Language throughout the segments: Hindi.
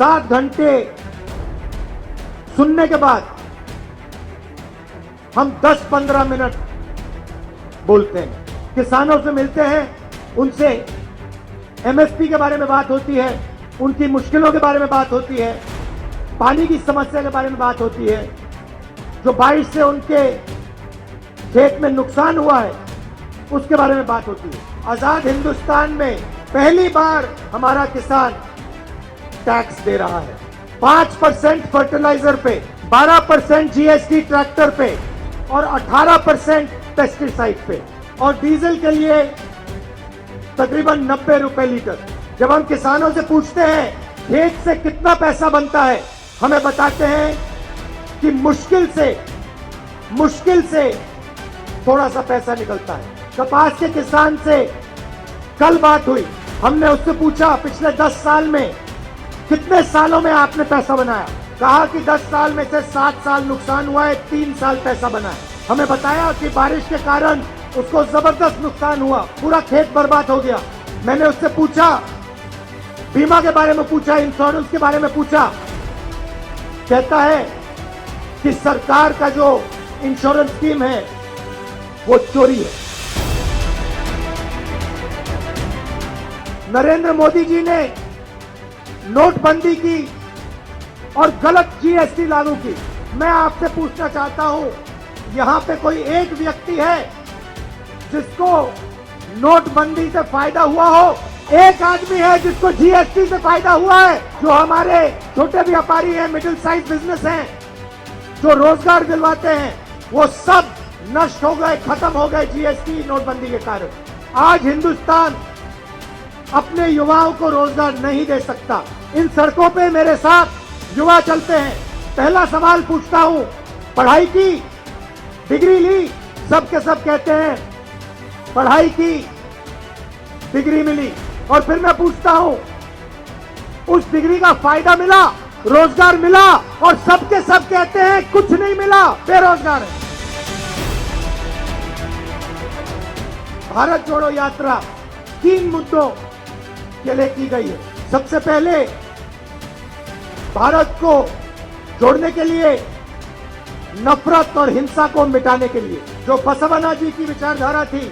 7 घंटे सुनने के बाद हम 10-15 मिनट बोलते हैं, किसानों से मिलते हैं, उनसे एमएसपी के बारे में बात होती है, उनकी मुश्किलों के बारे में बात होती है, पानी की समस्या के बारे में बात होती है, जो बारिश से उनके खेत में नुकसान हुआ है उसके बारे में बात होती है। आजाद हिंदुस्तान में पहली बार हमारा किसान टैक्स दे रहा है। 5% फर्टिलाइजर पे, 12% जीएसटी ट्रैक्टर पे और 18% पेस्टिसाइड पे, और डीजल के लिए तकरीबन 90 रुपए लीटर। जब हम किसानों से पूछते हैं खेत से कितना पैसा बनता है, हमें बताते हैं कि मुश्किल से थोड़ा सा पैसा निकलता है। कपास के किसान से कल बात हुई, हमने उससे पूछा पिछले 10 साल में कितने सालों में आपने पैसा बनाया। कहा कि 10 साल में से 7 साल नुकसान हुआ है, 3 साल पैसा बना है। हमें बताया कि बारिश के कारण उसको जबरदस्त नुकसान हुआ, पूरा खेत बर्बाद हो गया। मैंने उससे पूछा, बीमा के बारे में पूछा, इंश्योरेंस के बारे में पूछा, कहता है कि सरकार का जो इंश्योरेंस स्कीम है वो चोरी है। नरेंद्र मोदी जी ने नोटबंदी की और गलत जीएसटी लागू की। मैं आपसे पूछना चाहता हूं, यहां पे कोई एक व्यक्ति है जिसको नोटबंदी से फायदा हुआ हो? एक आदमी है जिसको जीएसटी से फायदा हुआ है? जो हमारे छोटे व्यापारी हैं, मिडिल साइज बिजनेस हैं, जो रोजगार दिलवाते हैं, वो सब नष्ट हो गए, खत्म हो गए जीएसटी नोटबंदी के कारण। आज हिंदुस्तान अपने युवाओं को रोजगार नहीं दे सकता। इन सड़कों पे मेरे साथ युवा चलते हैं, पहला सवाल पूछता हूं, पढ़ाई की, डिग्री ली? सब के सब कहते हैं पढ़ाई की, डिग्री मिली। और फिर मैं पूछता हूं, उस डिग्री का फायदा मिला, रोजगार मिला? और सब के सब कहते हैं कुछ नहीं मिला, बेरोजगार है। भारत जोड़ो यात्रा 3 मुद्दों के लिए की गई है। सबसे पहले भारत को जोड़ने के लिए, नफरत और हिंसा को मिटाने के लिए। जो बसवन्ना जी की विचारधारा थी,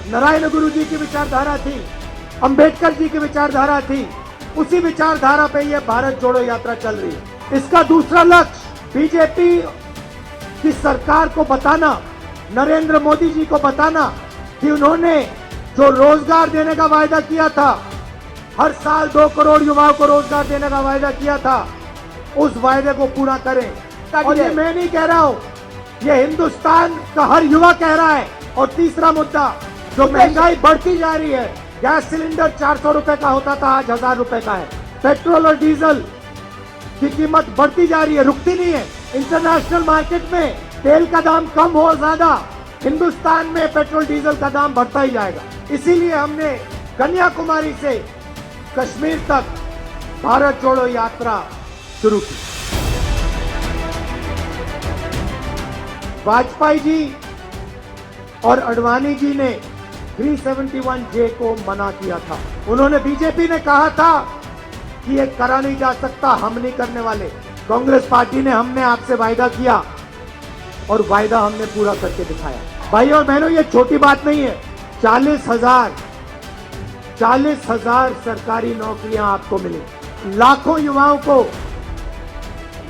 नारायण गुरु जी की विचारधारा थी, अंबेडकर जी की विचारधारा थी, उसी विचारधारा पे ये भारत जोड़ो यात्रा चल रही है। इसका दूसरा लक्ष्य बीजेपी की सरकार को बताना, नरेंद्र मोदी जी को बताना कि उन्होंने जो रोजगार देने का वायदा किया था, हर साल 2 करोड़ युवाओं को रोजगार देने का वायदा किया था, उस वायदे को पूरा करें। और ये मैं नहीं कह रहा हूं, ये हिंदुस्तान का हर युवा कह रहा है। और तीसरा मुद्दा, जो महंगाई बढ़ती जा रही है, गैस सिलेंडर 400 रुपए का होता था, आज 1000 रुपए का है। पेट्रोल और डीजल की कीमत बढ़ती जा रही है, रुकती नहीं है। इंटरनेशनल मार्केट में तेल का दाम कम हो ज्यादा, हिंदुस्तान में पेट्रोल डीजल का दाम बढ़ता ही जाएगा। इसीलिए हमने कन्याकुमारी से कश्मीर तक भारत जोड़ो यात्रा शुरू की। वाजपेयी जी और अडवाणी जी ने 371J को मना किया था। उन्होंने, बीजेपी ने कहा था कि ये करा नहीं जा सकता, हम नहीं करने वाले। कांग्रेस पार्टी ने, हमने आपसे वायदा किया और वायदा हमने पूरा करके दिखाया। भाई और बहनों, ये छोटी बात नहीं है। 40,000 सरकारी नौकरियां आपको मिली, लाखों युवाओं को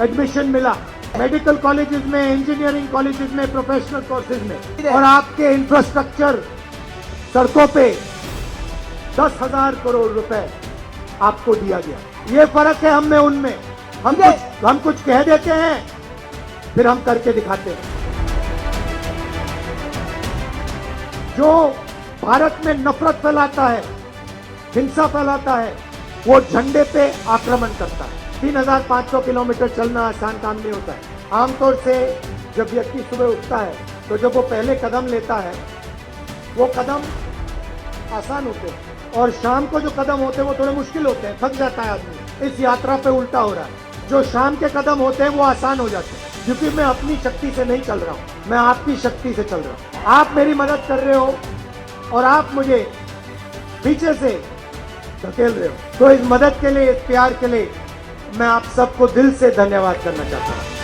एडमिशन मिला, मेडिकल कॉलेजेस में, इंजीनियरिंग कॉलेजेस में, प्रोफेशनल कोर्सेज में। और आपके इंफ्रास्ट्रक्चर, सड़कों पे 10,000 करोड़ रुपए आपको दिया गया। ये फर्क है हम में उनमें। हम कुछ कह देते हैं, फिर हम करके दिखाते हैं। जो भारत में नफरत फैलाता है, हिंसा फैलाता है, वो झंडे पे आक्रमण करता है। 3,500 किलोमीटर चलना आसान काम नहीं होता है। आमतौर से जब व्यक्ति सुबह उठता है, तो जब वो पहले कदम लेता है, वो कदम आसान होते हैं, और शाम को जो कदम होते हैं वो थोड़े मुश्किल होते हैं, थक जाता है आदमी। इस यात्रा पे उल्टा हो रहा है, जो शाम के कदम होते हैं वो आसान हो जाते हैं, क्योंकि मैं अपनी शक्ति से नहीं चल रहा हूँ, मैं आपकी शक्ति से चल रहा हूँ। आप मेरी मदद कर रहे हो और आप मुझे पीछे से धकेल रहे हो। तो इस मदद के लिए, इस प्यार के लिए मैं आप सबको दिल से धन्यवाद करना चाहता हूं।